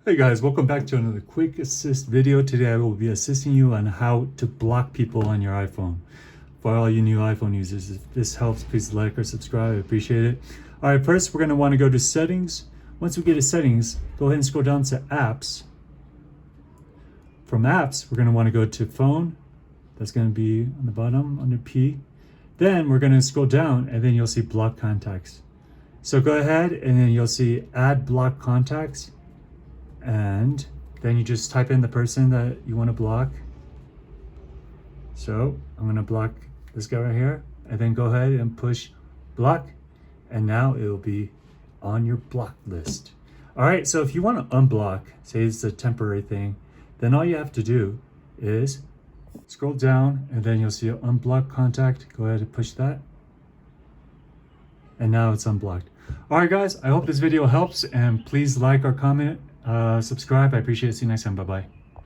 Hey guys, welcome back to another quick assist video. Today I will be assisting you on how to block people on your iPhone. For all you new iPhone users, if this helps, please like or subscribe. I appreciate it. All right, first we're going to want to go to settings. Once we get to settings, go ahead and scroll down to apps. From apps, we're going to want to go to phone. That's going to be on the bottom under P. Then we're going to scroll down and then you'll see block contacts. So go ahead and then you'll see add block contacts. And then you just type in the person that you want to block. So I'm going to block this guy right here, and then go ahead and push block, and now it will be on your block list. All right, so if you want to unblock, say it's a temporary thing, then all you have to do is scroll down and then you'll see an unblock contact. Go ahead and push that, and now it's unblocked. All right guys, I hope this video helps, and please like or comment, subscribe. I appreciate it. See you next time. Bye bye.